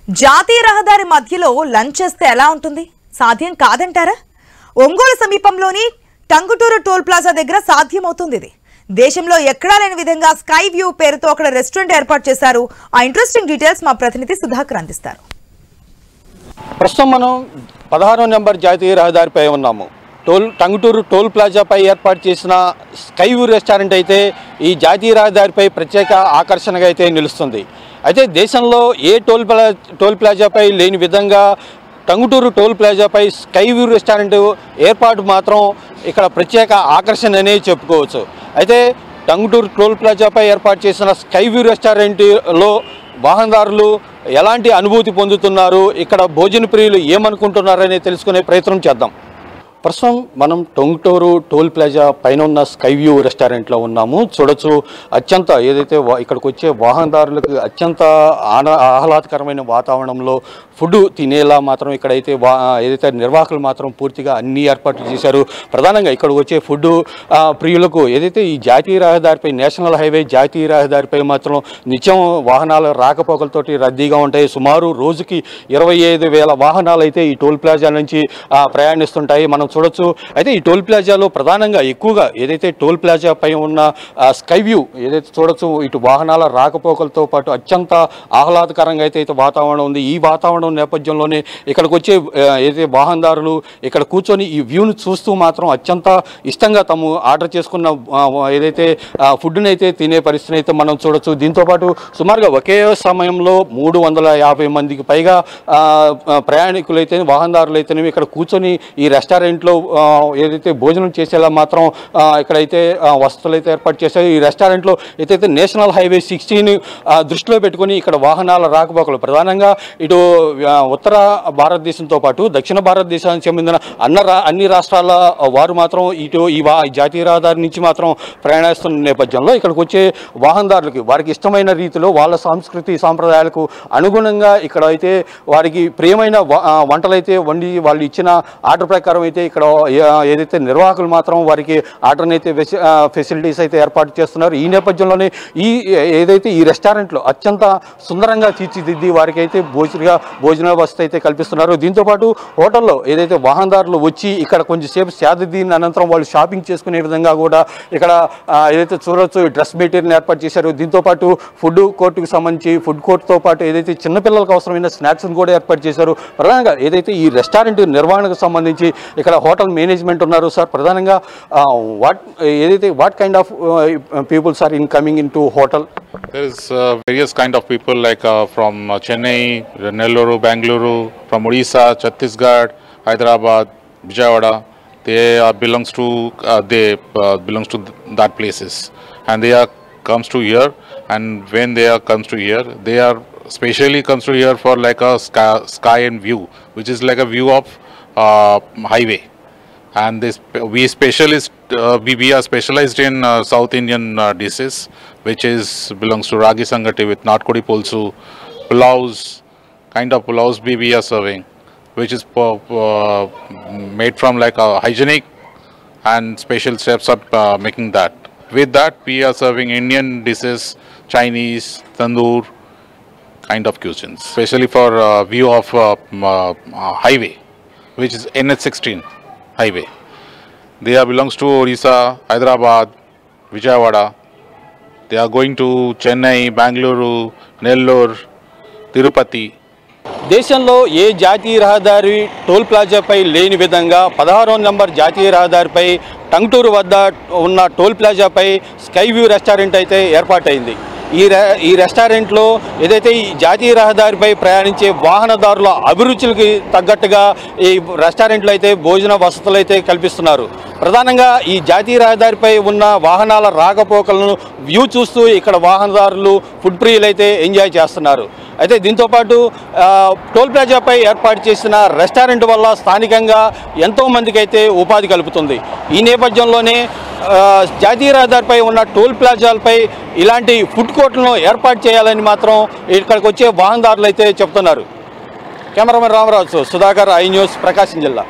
జాతీయ రహదారి మధ్యలో లంచ్ చేస్తే ఎలా ఉంటుంది? సాధ్యం కాదంటారా? ఒంగోలు సమీపంలోని టంగుటూరు టోల్ ప్లాజా దగ్గర సాధ్యమవుతుంది ఇది. దేశంలో ఎక్కడా లేని విధంగా స్కై వ్యూ పేరుతో అక్కడ రెస్టారెంట్ ఏర్పాటు చేశారు. ఆ ఇంట్రెస్టింగ్ డీటెయిల్స్ మా ప్రతినిధి సుధాకర్ అందిస్తారు. ప్రస్తుతం మనం 16వ నెంబర్ జాతీయ రహదారిపై ఉన్నాము. టంగుటూరు టోల్ ప్లాజాపై ఏర్పాటు చేసిన స్కై వ్యూ రెస్టారెంట్ అయితే ఈ జాతీయ రహదారిపై ప్రత్యేక ఆకర్షణగా అయితే నిలుస్తుంది. అయితే దేశంలో ఏ టోల్ ప్లాజాపై లేని విధంగా టంగుటూరు టోల్ ప్లాజాపై స్కై వ్యూ రెస్టారెంట్ ఏర్పాటు మాత్రం ఇక్కడ ప్రత్యేక ఆకర్షణ అనే చెప్పుకోవచ్చు. అయితే టంగుటూరు టోల్ ప్లాజాపై ఏర్పాటు చేసిన స్కై వ్యూ రెస్టారెంట్లో వాహనదారులు ఎలాంటి అనుభూతి పొందుతున్నారు, ఇక్కడ భోజన ప్రియులు ఏమనుకుంటున్నారని తెలుసుకునే ప్రయత్నం చేద్దాం. ప్రస్తుతం మనం టంగుటూరు టోల్ ప్లాజా పైన ఉన్న స్కై వ్యూ రెస్టారెంట్లో ఉన్నాము. చూడొచ్చు, అత్యంత ఏదైతే ఇక్కడికి వచ్చే వాహనదారులకు అత్యంత ఆహ్లాదకరమైన వాతావరణంలో ఫుడ్ తినేలా మాత్రం ఇక్కడైతే ఏదైతే నిర్వాహకులు మాత్రం పూర్తిగా అన్ని ఏర్పాట్లు చేశారు. ప్రధానంగా ఇక్కడికి వచ్చే ఫుడ్ ప్రియులకు ఏదైతే ఈ జాతీయ రహదారిపై, నేషనల్ హైవే జాతీయ రహదారిపై మాత్రం నిత్యం వాహనాల రాకపోకలతోటి రద్దీగా ఉంటాయి. సుమారు రోజుకి 25,000 వాహనాలు అయితే ఈ టోల్ ప్లాజా నుంచి ప్రయాణిస్తుంటాయి. మనం చూడొచ్చు. అయితే ఈ టోల్ ప్లాజాలో ప్రధానంగా ఎక్కువగా ఏదైతే టోల్ ప్లాజా పై ఉన్న స్కై వ్యూ ఏదైతే చూడొచ్చు, ఇటు వాహనాల రాకపోకలతో పాటు అత్యంత ఆహ్లాదకరంగా అయితే వాతావరణం ఉంది. ఈ వాతావరణం నేపథ్యంలోనే ఇక్కడికి వచ్చే ఏదైతే వాహనదారులు ఇక్కడ కూర్చొని ఈ వ్యూను చూస్తూ మాత్రం అత్యంత ఇష్టంగా తాము ఆర్డర్ చేసుకున్న ఏదైతే ఫుడ్ని అయితే తినే పరిస్థితిని అయితే మనం చూడొచ్చు. దీంతోపాటు సుమారుగా ఒకే సమయంలో 350 మందికి పైగా ప్రయాణికులు అయితే, వాహనదారులు అయితేనేవి ఇక్కడ కూర్చొని ఈ రెస్టారెంట్లో ఏదైతే భోజనం చేసేలా మాత్రం ఇక్కడైతే వసతులు అయితే ఏర్పాటు చేశారు. ఈ రెస్టారెంట్లో ఏదైతే నేషనల్ హైవే 16 దృష్టిలో పెట్టుకుని ఇక్కడ వాహనాల రాకపోకలు ప్రధానంగా ఇటు ఉత్తర భారతదేశంతో పాటు దక్షిణ భారతదేశానికి చెందిన అన్ని రాష్ట్రాల వారు మాత్రం ఇటు ఈ జాతీయ రహదారి నుంచి మాత్రం ప్రయాణిస్తున్న నేపథ్యంలో ఇక్కడికి వచ్చే వాహనదారులకి వారికి ఇష్టమైన రీతిలో వాళ్ళ సంస్కృతి సాంప్రదాయాలకు అనుగుణంగా ఇక్కడ అయితే వారికి ప్రియమైన వంటలు అయితే వండి వాళ్ళు ఇచ్చిన ఆర్డర్ ప్రకారం అయితే ఇక్కడ ఏదైతే నిర్వాహకులు మాత్రం వారికి ఆర్డర్ని అయితే ఫెసిలిటీస్ అయితే ఏర్పాటు చేస్తున్నారు. ఈ నేపథ్యంలోనే ఏదైతే ఈ రెస్టారెంట్లో అత్యంత సుందరంగా తీర్చిదిద్ది వారికి అయితే భోజన వసతి అయితే కల్పిస్తున్నారు. దీంతోపాటు హోటల్లో ఏదైతే వాహనదారులు వచ్చి ఇక్కడ కొంచెంసేపు సేదదీని అనంతరం వాళ్ళు షాపింగ్ చేసుకునే విధంగా కూడా ఇక్కడ ఏదైతే చూడొచ్చు డ్రెస్ మెటీరియల్ ఏర్పాటు చేశారు. దీంతోపాటు ఫుడ్ కోర్టుకు సంబంధించి ఫుడ్ కోర్టుతో పాటు ఏదైతే చిన్నపిల్లలకు అవసరమైన స్నాక్స్ని కూడా ఏర్పాటు చేశారు. ప్రధానంగా ఏదైతే ఈ రెస్టారెంట్ నిర్వహణకు సంబంధించి ఇక్కడ హోటల్ మేనేజ్మెంట్ ఉన్నారు. సార్, ప్రధానంగా what kind of peoples are coming into hotel? There is various kind of people like from Chennai, Nellore, Bangalore, from Odisha, Chhattisgarh, Hyderabad, Vijayawada. They belongs to that places, and they are comes to here. And when they are comes to here, they are specially comes to here for like a sky and view, which is like a view of highway. And this we are specialized in South Indian dishes, which belongs to ragi sangati with natkodi pulsu, pulaus, kind of pulaus we are serving, which is made from like a hygienic and special steps of making that. With that we are serving Indian dishes, Chinese, tandoor kind of cuisines, especially for view of highway, which is NH16 highway. They belongs to Odisha, Hyderabad, Vijayawada. They are going to Chennai, Bangalore, Nellore, Tirupati. దేశంలో ఏ జాతీయ రహదారి toll ప్లాజాపై లేని విధంగా 16వ number జాతీయ రహదారిపై టంగుటూరు వద్ద ఉన్న టోల్ ప్లాజాపై స్కై వ్యూ రెస్టారెంట్ అయితే ఏర్పాటైంది. ఈ రెస్టారెంట్లో ఏదైతే ఈ జాతీయ రహదారిపై ప్రయాణించే వాహనదారుల అభిరుచులకి తగ్గట్టుగా ఈ రెస్టారెంట్లో అయితే భోజన వసతులు అయితే కల్పిస్తున్నారు. ప్రధానంగా ఈ జాతీయ రహదారిపై ఉన్న వాహనాల రాకపోకలను వ్యూ చూస్తూ ఇక్కడ వాహనదారులు ఫుడ్ ప్రియులు అయితే ఎంజాయ్ చేస్తున్నారు. అయితే దీంతోపాటు టోల్ ప్లాజాపై ఏర్పాటు చేసిన రెస్టారెంట్ వల్ల స్థానికంగా ఎంతోమందికి అయితే ఉపాధి కలుపుతుంది. ఈ నేపథ్యంలోనే జాతీయ రహదారిపై ఉన్న టోల్ ప్లాజాలపై ఇలాంటి ఫుడ్ కోర్టులను ఏర్పాటు చేయాలని మాత్రం ఇక్కడికి వచ్చే వాహనదారులు అయితే చెప్తున్నారు. Cameraman Ramaraju, Sudhakar, I news, Prakasam జిల్లా.